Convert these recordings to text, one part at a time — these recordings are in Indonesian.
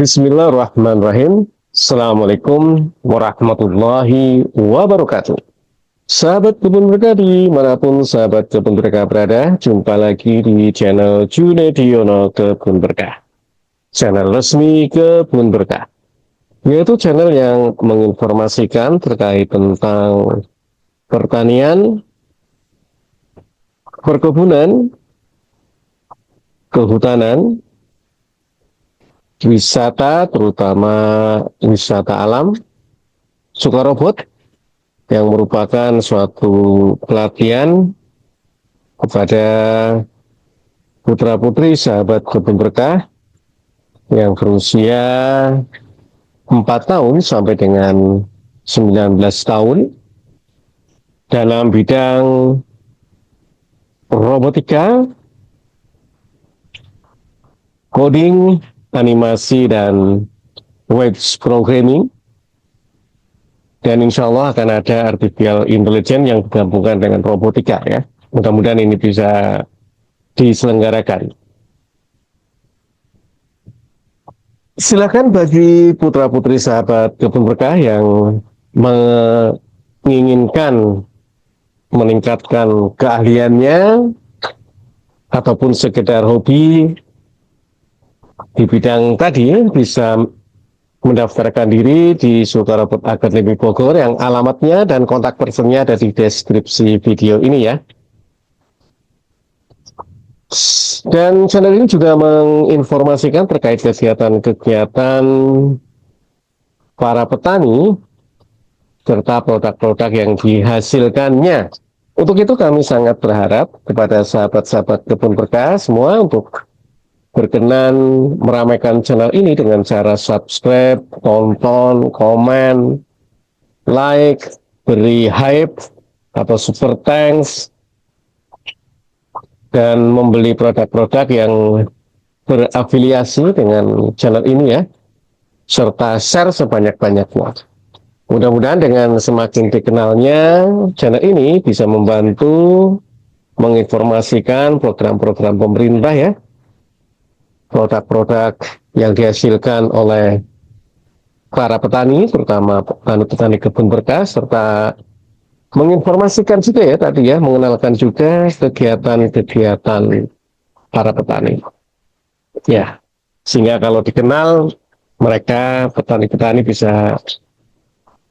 Bismillahirrahmanirrahim. Assalamualaikum warahmatullahi wabarakatuh. Sahabat kebun berkah dimanapun sahabat kebun berkah berada, jumpa lagi di channel Junediono Kebun Berkah, channel resmi Kebun Berkah, yaitu channel yang menginformasikan terkait tentang pertanian, perkebunan, kehutanan, wisata, terutama wisata alam, sukarobot, yang merupakan suatu pelatihan kepada putra-putri sahabat kebun berkah yang berusia 4 tahun sampai dengan 19 tahun dalam bidang robotika, coding, animasi, dan web programming. Dan insya Allah akan ada artificial intelligence yang digabungkan dengan robotika ya. Mudah-mudahan ini bisa diselenggarakan. Silakan bagi putra-putri sahabat kebun berkah yang menginginkan meningkatkan keahliannya ataupun sekedar hobi di bidang tadi, bisa mendaftarkan diri di Sukarobot Academy Bogor yang alamatnya dan kontak personnya ada di deskripsi video ini ya. Dan channel ini juga menginformasikan terkait kegiatan-kegiatan para petani serta produk-produk yang dihasilkannya. Untuk itu kami sangat berharap kepada sahabat-sahabat kebun berkah semua untuk berkenan meramaikan channel ini dengan cara subscribe, tonton, komen, like, beri hype atau super thanks, dan membeli produk-produk yang berafiliasi dengan channel ini ya, serta share sebanyak-banyaknya. Mudah-mudahan dengan semakin dikenalnya channel ini bisa membantu menginformasikan program-program pemerintah ya, produk-produk yang dihasilkan oleh para petani, terutama petani kebun berkah, serta menginformasikan juga ya tadi ya, mengenalkan juga kegiatan-kegiatan para petani. Ya, sehingga kalau dikenal, mereka petani-petani bisa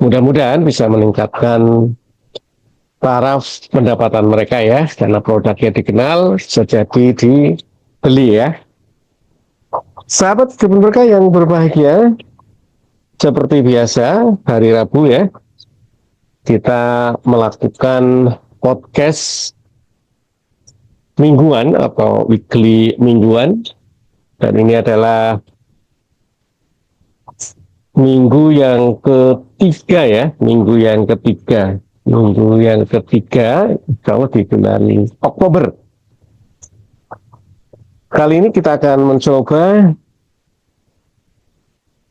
mudah-mudahan bisa meningkatkan taraf pendapatan mereka ya, karena produknya dikenal, sejadi dibeli ya. Sahabat kebun berkah yang berbahagia, seperti biasa hari Rabu ya, kita melakukan podcast mingguan atau weekly mingguan, dan ini adalah minggu yang ketiga ya, minggu yang ketiga kalau di bulan Oktober. Kali ini kita akan mencoba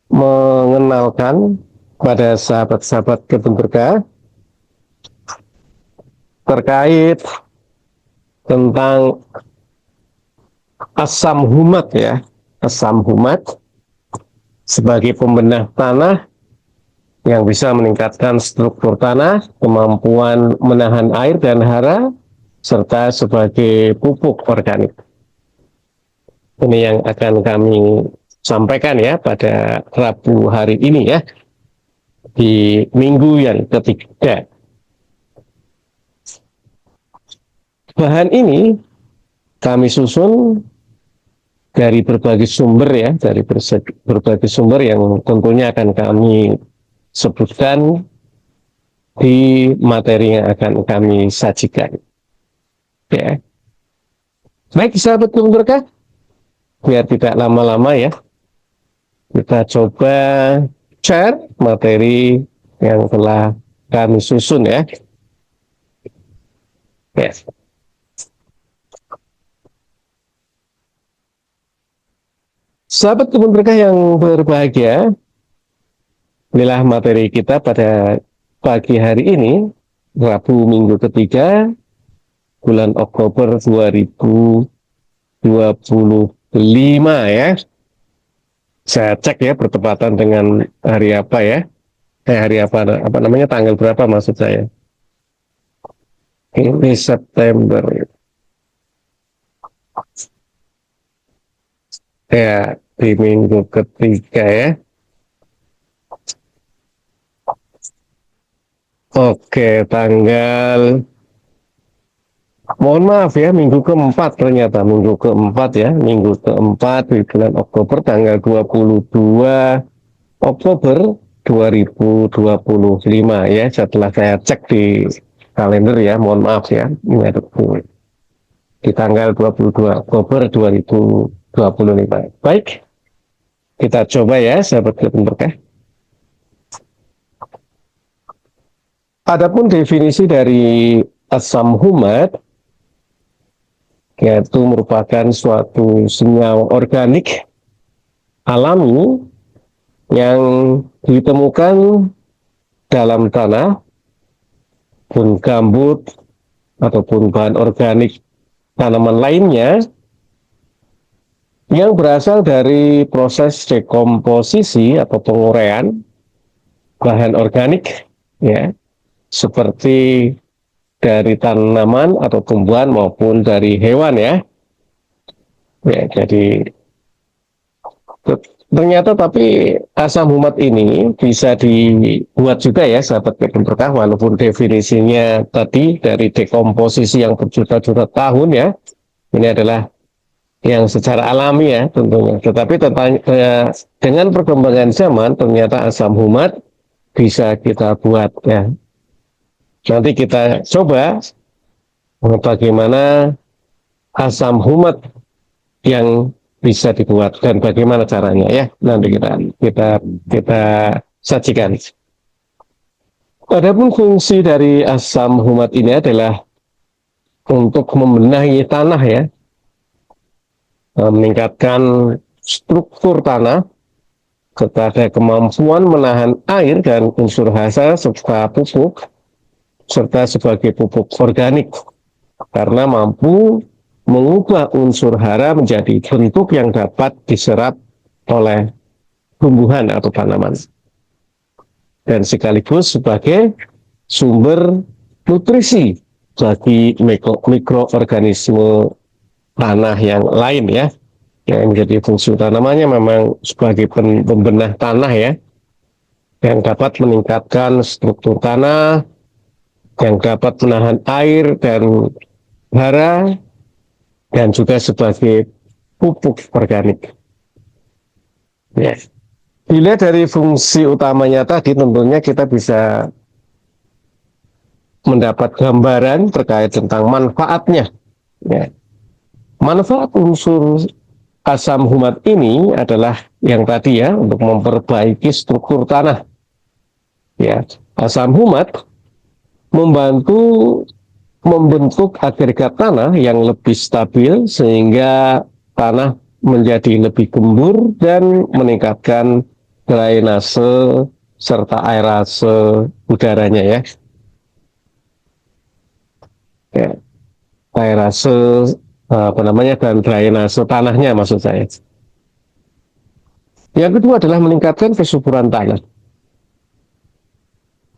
mengenalkan pada sahabat-sahabat kebun berkah terkait tentang asam humat ya, asam humat sebagai pembenah tanah yang bisa meningkatkan struktur tanah, kemampuan menahan air dan hara, serta sebagai pupuk organik. Ini yang akan kami sampaikan ya pada Rabu hari ini ya, di minggu yang ketiga. Bahan ini kami susun dari berbagai sumber ya, dari berbagai sumber yang tentunya akan kami sebutkan di materi yang akan kami sajikan. Ya. Baik sahabat kebun berkah, biar tidak lama-lama ya, kita coba share materi yang telah kami susun ya. Yes. Sahabat kebun berkah yang berbahagia, inilah materi kita pada pagi hari ini, Rabu minggu ketiga, bulan Oktober 2025 ya. Saya cek ya bertepatan dengan hari apa ya. Hari apa namanya, tanggal berapa maksud saya. Ini September. Ya, di minggu ketiga ya. Oke, mohon maaf ya, minggu keempat ternyata, minggu keempat ya, minggu keempat di bulan Oktober, tanggal 22 Oktober 2025 ya, setelah saya cek di kalender ya, mohon maaf ya, ini ada di tanggal 22 Oktober 2025. Baik, kita coba ya, sahabat berkah. Adapun definisi dari asam humat, yaitu merupakan suatu senyawa organik alami yang ditemukan dalam tanah, pun gambut, ataupun bahan organik tanaman lainnya yang berasal dari proses dekomposisi atau penguraian bahan organik ya, seperti dari tanaman atau tumbuhan maupun dari hewan ya. Ya, jadi ternyata tapi asam humat ini bisa dibuat juga ya, sahabat berkah, walaupun definisinya tadi dari dekomposisi yang berjuta-juta tahun ya. Ini adalah yang secara alami ya tentunya. Tetapi dengan perkembangan zaman ternyata asam humat bisa kita buat ya. Nanti kita coba bagaimana asam humat yang bisa dibuat dan bagaimana caranya ya. Nanti kita sajikan. Adapun fungsi dari asam humat ini adalah untuk membenahi tanah ya, meningkatkan struktur tanah, kepada kemampuan menahan air dan unsur hara serta pupuk, serta sebagai pupuk organik, karena mampu mengubah unsur hara menjadi bentuk yang dapat diserap oleh tumbuhan atau tanaman, dan sekaligus sebagai sumber nutrisi bagi mikroorganisme tanah yang lain ya. Yang menjadi fungsi utamanya memang sebagai pembenah tanah ya, yang dapat meningkatkan struktur tanah, yang dapat menahan air dan hara, dan juga sebagai pupuk organik. Ya. Bila dari fungsi utamanya tadi, tentunya kita bisa mendapat gambaran terkait tentang manfaatnya. Ya. Manfaat unsur asam humat ini adalah yang tadi ya, untuk memperbaiki struktur tanah. Ya, asam humat membantu membentuk agregat tanah yang lebih stabil sehingga tanah menjadi lebih gembur dan meningkatkan drainase serta aerase udaranya ya. Ya, aerase dan drainase tanahnya maksud saya. Yang kedua adalah meningkatkan kesuburan tanah.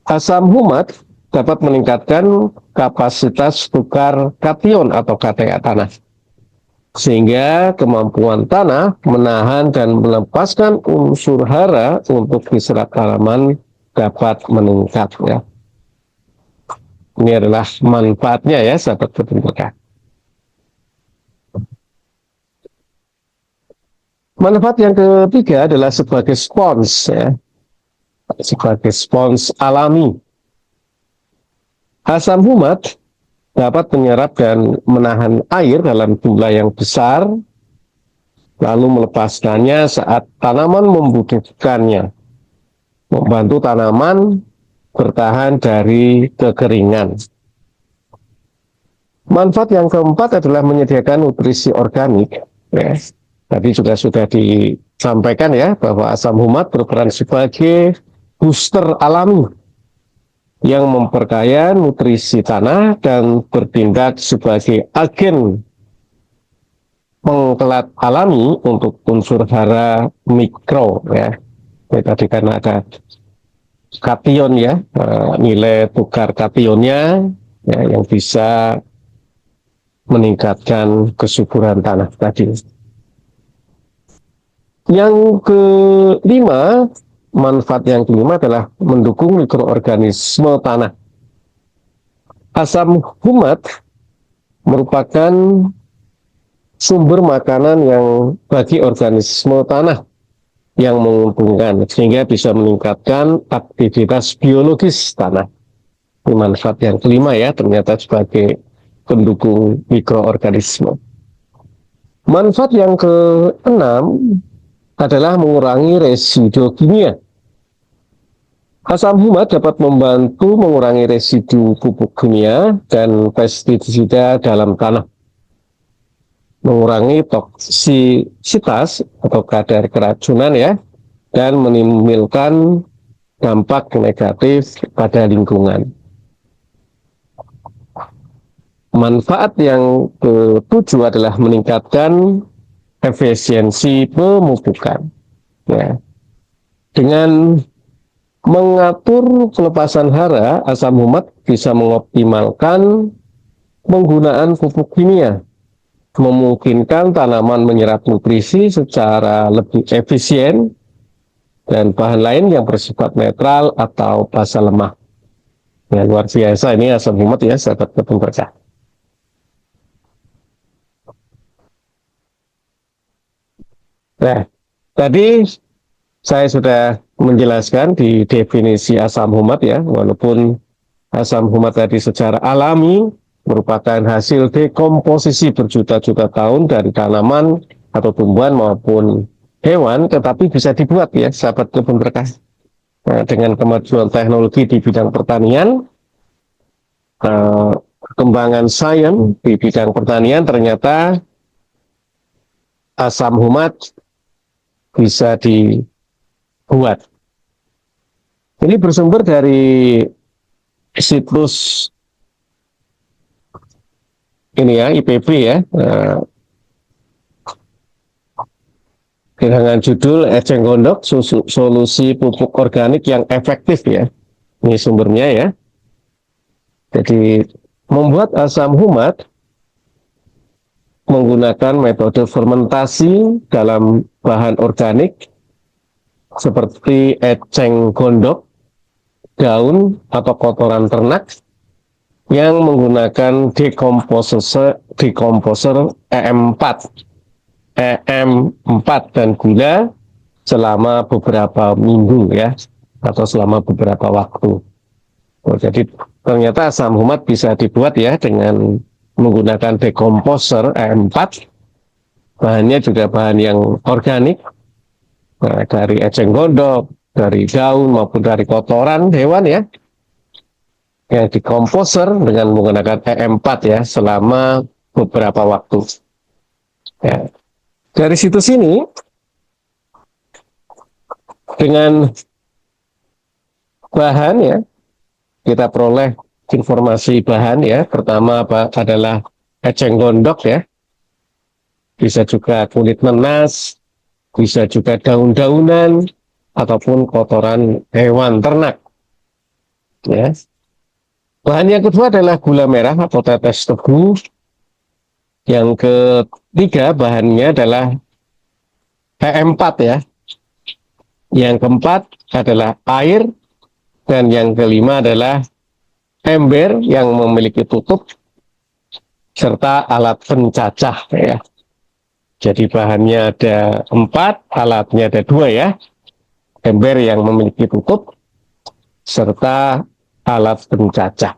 Asam humat dapat meningkatkan kapasitas tukar kation atau KTA tanah, sehingga kemampuan tanah menahan dan melepaskan unsur hara untuk diserap tanaman dapat meningkat ya. Ini adalah manfaatnya ya, sahabat berkah. Manfaat yang ketiga adalah sebagai spons ya, sebagai spons alami. Asam humat dapat menyerap dan menahan air dalam jumlah yang besar, lalu melepaskannya saat tanaman membutuhkannya, membantu tanaman bertahan dari kekeringan. Manfaat yang keempat adalah menyediakan nutrisi organik ya. Tadi juga sudah disampaikan ya, bahwa asam humat berperan sebagai booster alami yang memperkaya nutrisi tanah dan bertindak sebagai agen pengkelat alami untuk unsur hara mikro ya. Jadi tadi karena ada kation ya, nilai tukar kationnya ya, yang bisa meningkatkan kesuburan tanah tadi. Yang kelima, manfaat yang kelima adalah mendukung mikroorganisme tanah. Asam humat merupakan sumber makanan yang bagi organisme tanah yang menguntungkan, sehingga bisa meningkatkan aktivitas biologis tanah. Ini manfaat yang kelima ya, ternyata sebagai pendukung mikroorganisme. Manfaat yang keenam adalah mengurangi residu kimia. Asam humat dapat membantu mengurangi residu pupuk kimia dan pestisida dalam tanah, mengurangi toksisitas atau kadar keracunan ya, dan menimbulkan dampak negatif pada lingkungan. Manfaat yang ketujuh adalah meningkatkan efisiensi pemupukan. Ya. Dengan mengatur pelepasan hara, asam humat bisa mengoptimalkan penggunaan pupuk kimia, memungkinkan tanaman menyerap nutrisi secara lebih efisien, dan bahan lain yang bersifat netral atau basa lemah. Ya, luar biasa ini asam humat ya, sahabat kebun berkah. Nah, tadi saya sudah menjelaskan di definisi asam humat ya, walaupun asam humat tadi secara alami merupakan hasil dekomposisi berjuta-juta tahun dari tanaman atau tumbuhan maupun hewan, tetapi bisa dibuat ya, sahabat kebun berkah. Nah, dengan kemajuan teknologi di bidang pertanian, perkembangan sains di bidang pertanian, ternyata asam humat bisa dibuat. Ini bersumber dari situs ini ya, IPB ya, dengan judul eceng gondok solusi pupuk organik yang efektif ya. Ini sumbernya ya. Jadi membuat asam humat menggunakan metode fermentasi dalam bahan organik seperti eceng gondok, daun atau kotoran ternak yang menggunakan decomposer EM4 dan gula selama beberapa minggu ya, atau selama beberapa waktu. Jadi ternyata asam humat bisa dibuat ya dengan menggunakan decomposer EM4. Bahannya juga bahan yang organik, dari eceng gondok, dari daun maupun dari kotoran hewan ya, yang dikomposer dengan menggunakan EM4 ya selama beberapa waktu. Ya. Dari situs ini, dengan bahan ya, kita peroleh informasi bahan ya. Pertama adalah eceng gondok ya, bisa juga kulit nanas, bisa juga daun-daunan ataupun kotoran hewan ternak. Ya. Bahan yang kedua adalah gula merah atau tetes tebu. Yang ketiga bahannya adalah EM4 ya. Yang keempat adalah air, dan yang kelima adalah ember yang memiliki tutup serta alat pencacah ya. Jadi bahannya ada 4, alatnya ada 2 ya. Ember yang memiliki tutup serta alat pencacah.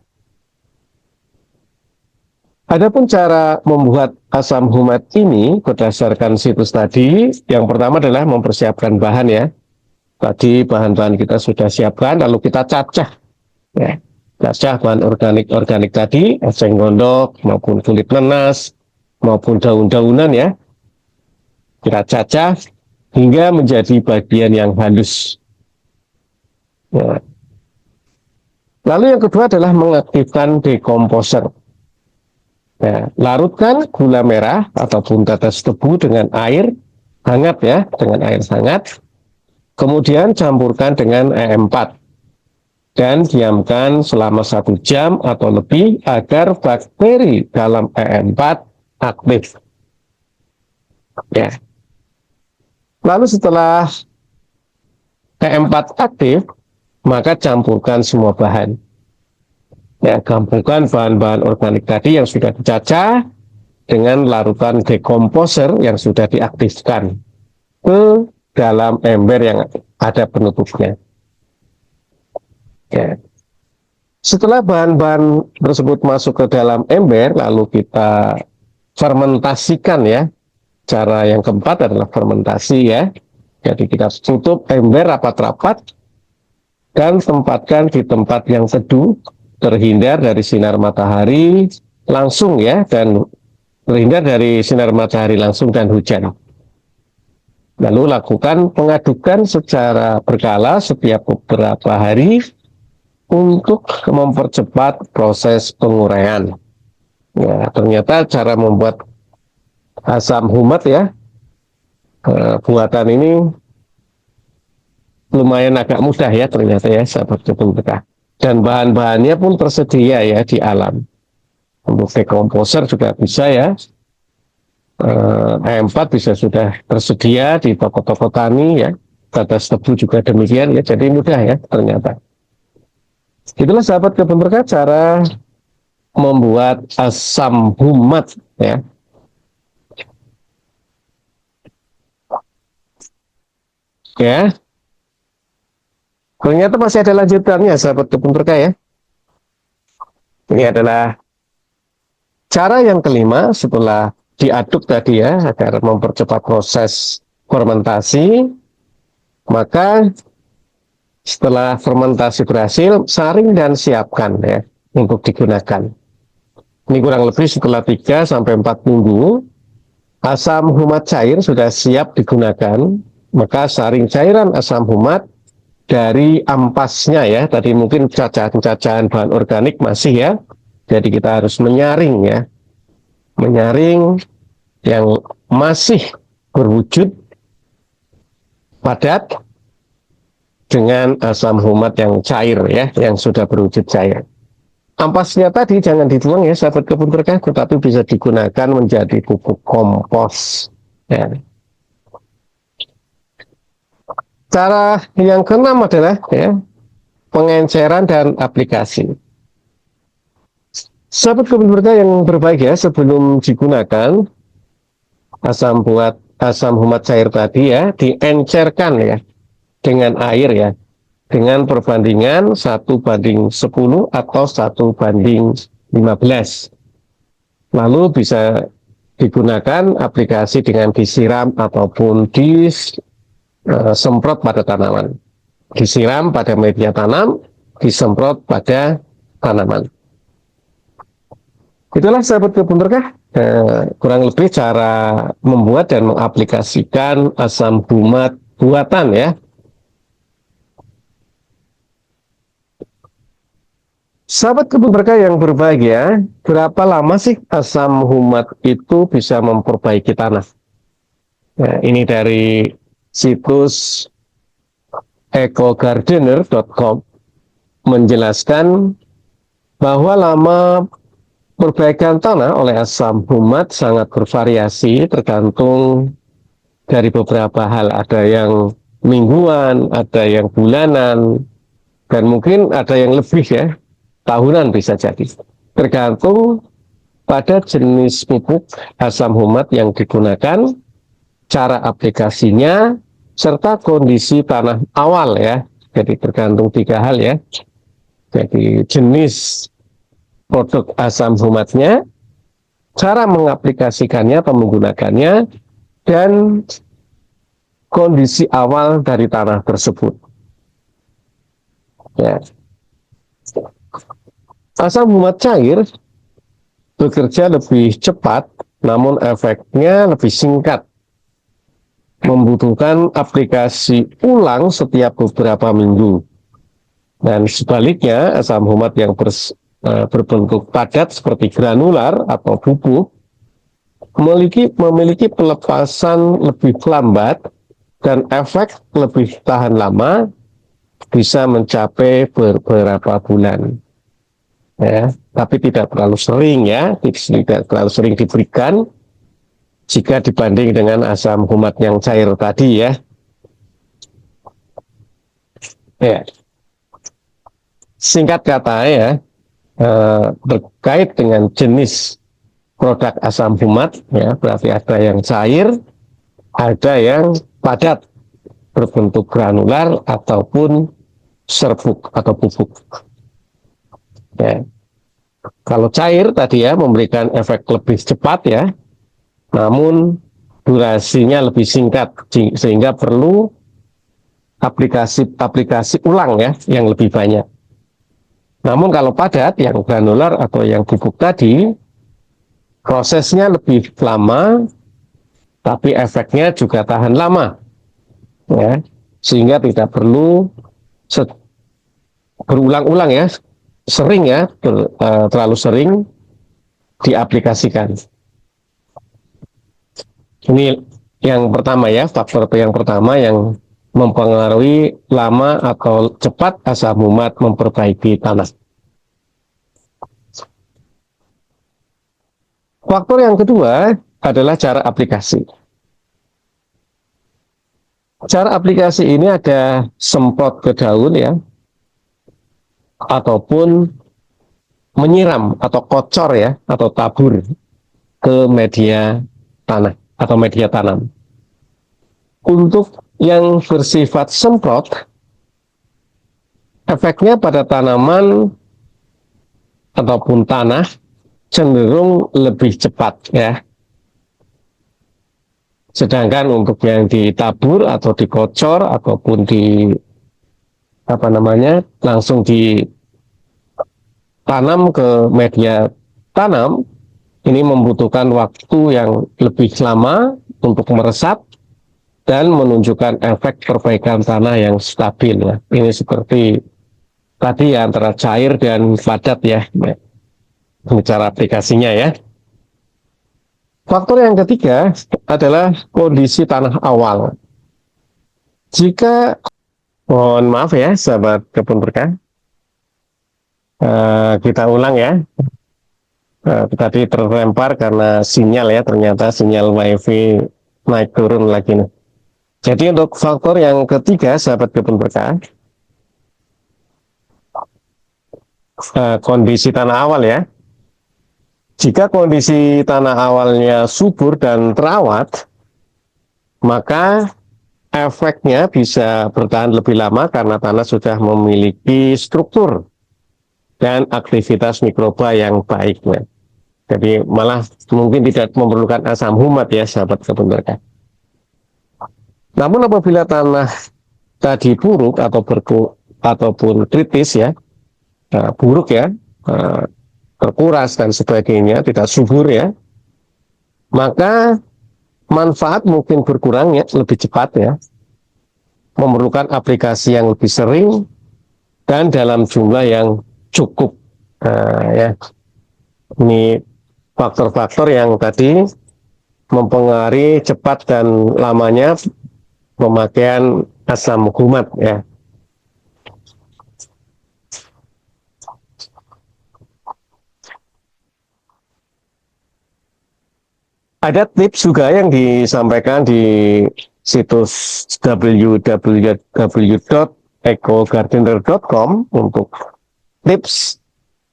Adapun cara membuat asam humat ini berdasarkan situs tadi, yang pertama adalah mempersiapkan bahan ya. Tadi bahan-bahan kita sudah siapkan, lalu kita cacah. Ya. Cacah bahan organik tadi, eceng gondok maupun kulit nanas maupun daun-daunan ya. Kita cacah hingga menjadi bagian yang halus. Ya. Lalu yang kedua adalah mengaktifkan decomposer. Nah, larutkan gula merah ataupun tetes tebu dengan air hangat ya, dengan air hangat. Kemudian campurkan dengan E4 dan diamkan selama 1 jam atau lebih agar bakteri dalam E4 aktif. Ya. Lalu setelah E4 aktif, maka campurkan semua bahan. Ya, gabungkan bahan-bahan organik tadi yang sudah dicacah dengan larutan dekomposer yang sudah diaktifkan ke dalam ember yang ada penutupnya. Ya. Setelah bahan-bahan tersebut masuk ke dalam ember, lalu kita fermentasikan ya. Cara yang keempat adalah fermentasi ya. Jadi kita tutup ember rapat-rapat dan tempatkan di tempat yang teduh, terhindar dari sinar matahari langsung ya, dan terhindar dari sinar matahari langsung dan hujan. Lalu lakukan pengadukan secara berkala setiap beberapa hari untuk mempercepat proses penguraian. Ya, ternyata cara membuat asam humat ya, buatan ini lumayan agak mudah ya ternyata ya, sahabat kebun berkah. Dan bahan-bahannya pun tersedia ya di alam. Untuk dekomposer juga bisa ya. E4 bisa sudah tersedia di toko-toko tani ya. Tetes tebu juga demikian ya. Jadi mudah ya ternyata. Itulah sahabat kebun berkah cara membuat asam humat ya. Ya. Ternyata masih ada lanjutannya sahabat kebun berkah ya. Ini adalah cara yang kelima setelah diaduk tadi ya, agar mempercepat proses fermentasi. Maka setelah fermentasi berhasil, saring dan siapkan ya untuk digunakan. Ini kurang lebih setelah 3-4 minggu, asam humat cair sudah siap digunakan. Maka saring cairan asam humat dari ampasnya ya, tadi mungkin cacahan-cacahan bahan organik masih ya. Jadi kita harus menyaring ya, menyaring yang masih berwujud padat dengan asam humat yang cair ya, yang sudah berwujud cair. Ampasnya tadi jangan dibuang ya sahabat kebun berkah, tetapi bisa digunakan menjadi pupuk kompos ya. Cara yang keenam adalah ya, pengenceran dan aplikasi. Sahabat kebun berkah yang berbahagia, sebelum digunakan asam humat cair tadi ya, diencerkan ya dengan air ya, dengan perbandingan 1:10 atau 1:15. Lalu bisa digunakan aplikasi dengan disiram ataupun disemprot pada tanaman. Disiram pada media tanam, disemprot pada tanaman. Itulah sahabat kebun berkah, kurang lebih cara membuat dan mengaplikasikan asam humat buatan ya. Sahabat kebun berkah yang berbahagia, berapa lama sih asam humat itu bisa memperbaiki tanah? Nah, ini dari situs ecogardener.com menjelaskan bahwa lama perbaikan tanah oleh asam humat sangat bervariasi tergantung dari beberapa hal. Ada yang mingguan, ada yang bulanan, dan mungkin ada yang lebih ya, tahunan bisa jadi. Tergantung pada jenis pupuk asam humat yang digunakan, cara aplikasinya, serta kondisi tanah awal ya. Jadi tergantung 3 hal ya. Jadi jenis produk asam humatnya, cara mengaplikasikannya atau menggunakannya, dan kondisi awal dari tanah tersebut. Ya. Asam humat cair bekerja lebih cepat, namun efeknya lebih singkat. Membutuhkan aplikasi ulang setiap beberapa minggu. Dan sebaliknya, asam humat yang berbentuk padat seperti granular atau bubuk memiliki pelepasan lebih lambat dan efek lebih tahan lama, bisa mencapai beberapa bulan. Ya, tapi tidak terlalu sering ya, tidak terlalu sering diberikan jika dibanding dengan asam humat yang cair tadi ya. Ya, singkat kata ya, terkait dengan jenis produk asam humat ya, berarti ada yang cair, ada yang padat berbentuk granular ataupun serbuk atau bubuk. Ya. Kalau cair tadi ya memberikan efek lebih cepat ya, namun durasinya lebih singkat sehingga perlu aplikasi ulang ya yang lebih banyak. Namun kalau padat yang granular atau yang bubuk tadi prosesnya lebih lama tapi efeknya juga tahan lama ya, sehingga tidak perlu berulang-ulang ya, sering ya, terlalu sering diaplikasikan. Ini yang pertama ya, faktor yang pertama yang mempengaruhi lama atau cepat asam humat memperbaiki tanah. Faktor yang kedua adalah cara aplikasi. Cara aplikasi ini ada semprot ke daun ya, ataupun menyiram atau kocor ya, atau tabur ke media tanah atau media tanam. Untuk yang bersifat semprot, efeknya pada tanaman ataupun tanah cenderung lebih cepat ya. Sedangkan untuk yang ditabur atau dikocor ataupun langsung ditanam ke media tanam, ini membutuhkan waktu yang lebih lama untuk meresap dan menunjukkan efek perbaikan tanah yang stabil ya. Ini seperti tadi ya, antara cair dan padat ya, cara aplikasinya ya. Faktor yang ketiga adalah kondisi tanah awal. Jika, mohon maaf ya sahabat kebun berkah, kita ulang ya. Tadi terlempar karena sinyal ya, ternyata sinyal wifi naik turun lagi nih. Jadi untuk faktor yang ketiga sahabat kebun berkah, kondisi tanah awal ya. Jika kondisi tanah awalnya subur dan terawat, maka efeknya bisa bertahan lebih lama karena tanah sudah memiliki struktur dan aktivitas mikroba yang baik. Jadi malah mungkin tidak memerlukan asam humat ya sahabat kebun berkah. Namun apabila tanah tadi buruk ataupun kritis ya, buruk ya, terkuras dan sebagainya, tidak subur ya, maka manfaat mungkin berkurang ya, lebih cepat ya, memerlukan aplikasi yang lebih sering dan dalam jumlah yang cukup. Ya, ini faktor-faktor yang tadi mempengaruhi cepat dan lamanya pemakaian asam humat ya. Ada tips juga yang disampaikan di situs www.ecogardener.com untuk tips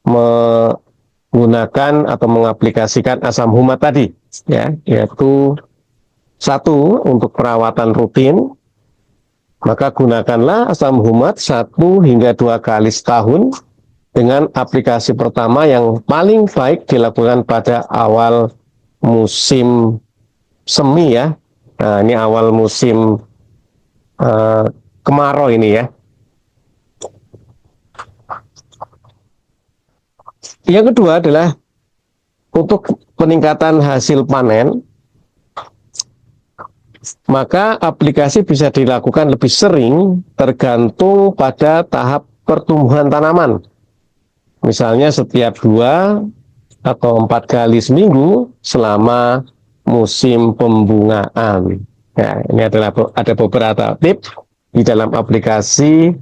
menggunakan atau mengaplikasikan asam humat tadi ya, yaitu satu, untuk perawatan rutin, maka gunakanlah asam humat 1 hingga 2 kali setahun dengan aplikasi pertama yang paling baik dilakukan pada awal musim semi ya. Nah, ini awal musim kemarau ini ya. Yang kedua adalah untuk peningkatan hasil panen, maka aplikasi bisa dilakukan lebih sering tergantung pada tahap pertumbuhan tanaman. Misalnya setiap 2 atau 4 kali seminggu selama musim pembungaan. Ya, ini adalah ada beberapa tips di dalam aplikasi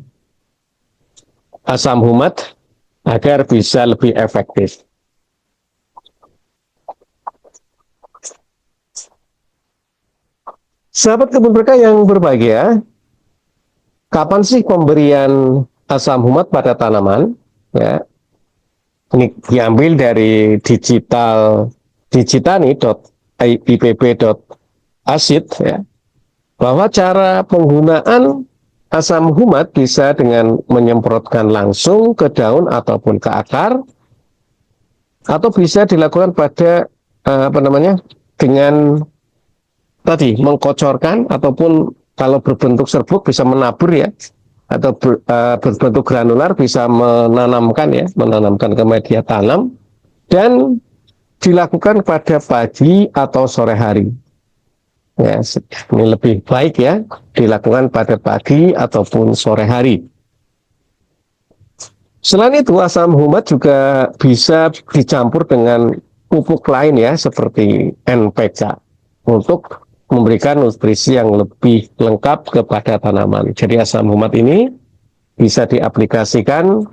asam humat agar bisa lebih efektif. Sahabat kebun berkah yang berbahagia, kapan sih pemberian asam humat pada tanaman? Ya, ini diambil dari digitani.ipp.acid ya, bahwa cara penggunaan asam humat bisa dengan menyemprotkan langsung ke daun ataupun ke akar, atau bisa dilakukan pada dengan tadi mengkocorkan, ataupun kalau berbentuk serbuk bisa menabur ya, atau berbentuk granular bisa menanamkan ke media tanam, dan dilakukan pada pagi atau sore hari. Ya, ini lebih baik ya, dilakukan pada pagi ataupun sore hari. Selain itu, asam humat juga bisa dicampur dengan pupuk lain ya, seperti NPK, untuk memberikan nutrisi yang lebih lengkap kepada tanaman. Jadi asam humat ini bisa diaplikasikan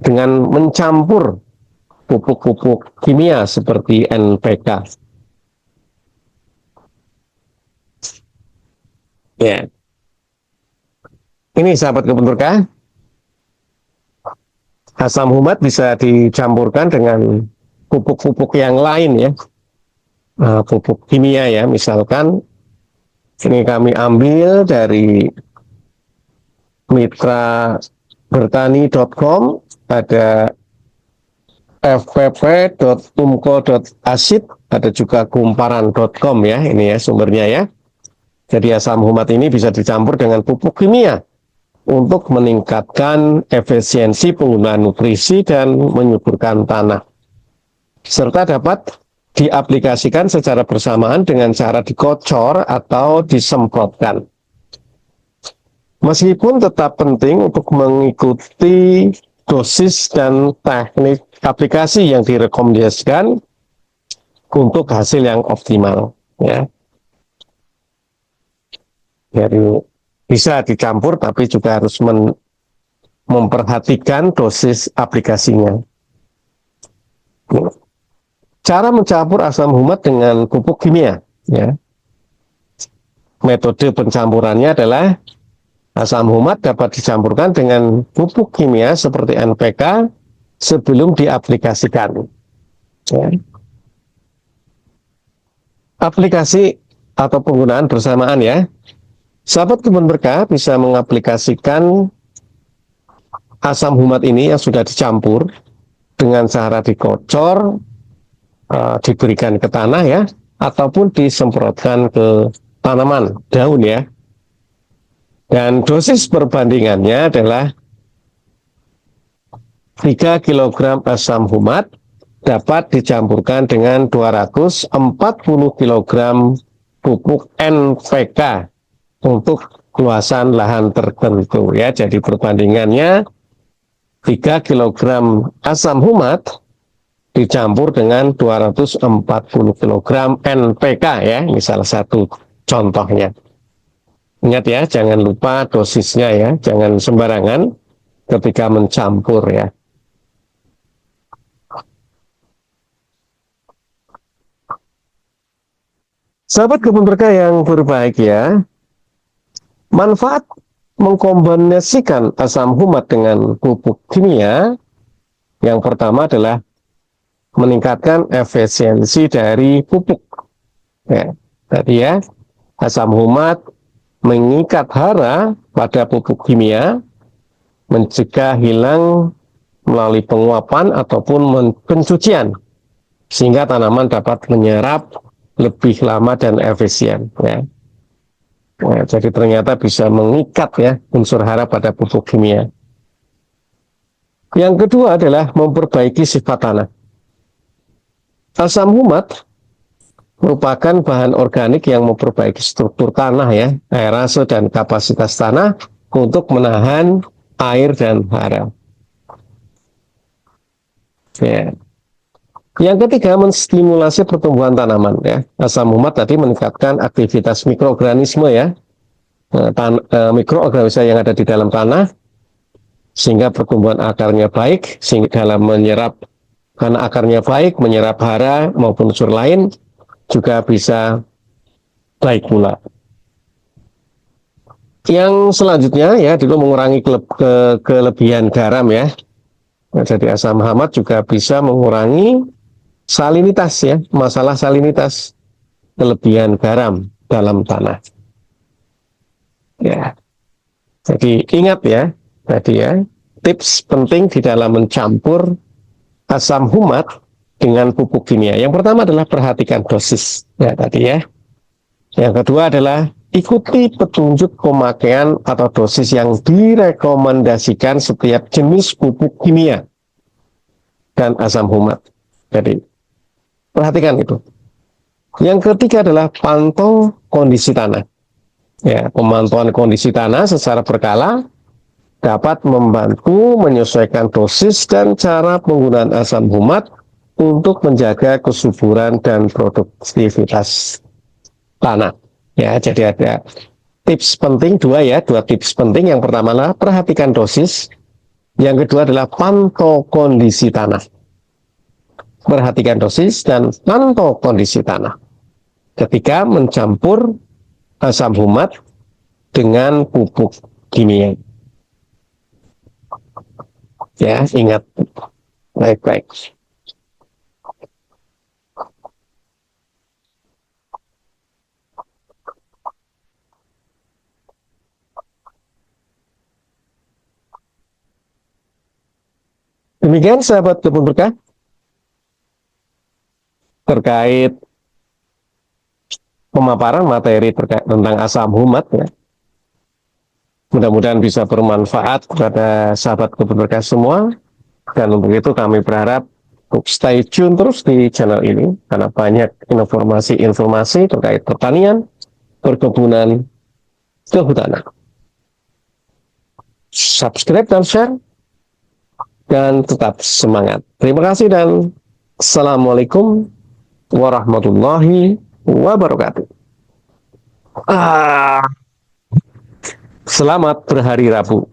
dengan mencampur pupuk-pupuk kimia seperti NPK. Ya, ini sahabat kebun berkah, asam humat bisa dicampurkan dengan pupuk-pupuk yang lain ya, pupuk kimia ya. Misalkan ini kami ambil dari mitrabertani.com, ada fpp.umko.acid, ada juga kumparan.com ya, ini ya sumbernya ya. Jadi asam humat ini bisa dicampur dengan pupuk kimia untuk meningkatkan efisiensi penggunaan nutrisi dan menyuburkan tanah, serta dapat diaplikasikan secara bersamaan dengan cara dikocor atau disemprotkan. Meskipun tetap penting untuk mengikuti dosis dan teknik aplikasi yang direkomendasikan untuk hasil yang optimal ya. Jadi bisa dicampur, tapi juga harus memperhatikan dosis aplikasinya. Cara mencampur asam humat dengan pupuk kimia ya. Metode pencampurannya adalah asam humat dapat dicampurkan dengan pupuk kimia seperti NPK sebelum diaplikasikan ya. Aplikasi atau penggunaan bersamaan ya. Sahabat kebun berkah bisa mengaplikasikan asam humat ini yang sudah dicampur dengan cara dikocor, diberikan ke tanah ya, ataupun disemprotkan ke tanaman daun ya. Dan dosis perbandingannya adalah 3 kg asam humat dapat dicampurkan dengan 240 kg pupuk NPK untuk luasan lahan tertentu ya. Jadi perbandingannya 3 kg asam humat dicampur dengan 240 kg NPK ya. Ini salah satu contohnya. Ingat ya, jangan lupa dosisnya ya, jangan sembarangan ketika mencampur ya. Sahabat kebun berkah yang berbahagia, manfaat mengkombinasikan asam humat dengan pupuk kimia yang pertama adalah meningkatkan efisiensi dari pupuk. Ya, tadi ya, asam humat mengikat hara pada pupuk kimia, mencegah hilang melalui penguapan ataupun pencucian, sehingga tanaman dapat menyerap lebih lama dan efisien ya. Nah, jadi ternyata bisa mengikat ya unsur hara pada pupuk kimia. Yang kedua adalah memperbaiki sifat tanah. Asam humat merupakan bahan organik yang memperbaiki struktur tanah ya, aerase dan kapasitas tanah untuk menahan air dan hara. Ya. Yang ketiga, menstimulasi pertumbuhan tanaman. Ya. Asam humat tadi meningkatkan aktivitas mikroorganisme ya, mikroorganisme yang ada di dalam tanah, sehingga pertumbuhan akarnya baik, sehingga dalam menyerap, karena akarnya baik, menyerap hara maupun unsur lain juga bisa baik pula. Yang selanjutnya ya, dulu mengurangi kelebihan garam ya. Nah, jadi asam hamat juga bisa mengurangi salinitas ya, masalah salinitas, kelebihan garam dalam tanah. Ya, jadi ingat ya, tadi ya, tips penting di dalam mencampur asam humat dengan pupuk kimia. Yang pertama adalah perhatikan dosis, ya tadi ya. Yang kedua adalah ikuti petunjuk pemakaian atau dosis yang direkomendasikan setiap jenis pupuk kimia dan asam humat. Jadi perhatikan itu. Yang ketiga adalah pantau kondisi tanah. Ya, pemantauan kondisi tanah secara berkala dapat membantu menyesuaikan dosis dan cara penggunaan asam humat untuk menjaga kesuburan dan produktivitas tanah. Ya, jadi ada tips penting dua tips penting. Yang pertama adalah perhatikan dosis. Yang kedua adalah pantau kondisi tanah. Perhatikan dosis dan pantau kondisi tanah ketika mencampur asam humat dengan pupuk kimia. Ya, ingat baik-baik. Demikian sahabat kebun berkah terkait pemaparan materi terkait tentang asam humat ya. Mudah-mudahan bisa bermanfaat kepada sahabat kebun berkah semua. Dan untuk itu kami berharap untuk stay tune terus di channel ini karena banyak informasi-informasi terkait pertanian, perkebunan, kehutanan. Subscribe dan share dan tetap semangat. Terima kasih dan assalamualaikum warahmatullahi wabarakatuh. Selamat berhari Rabu.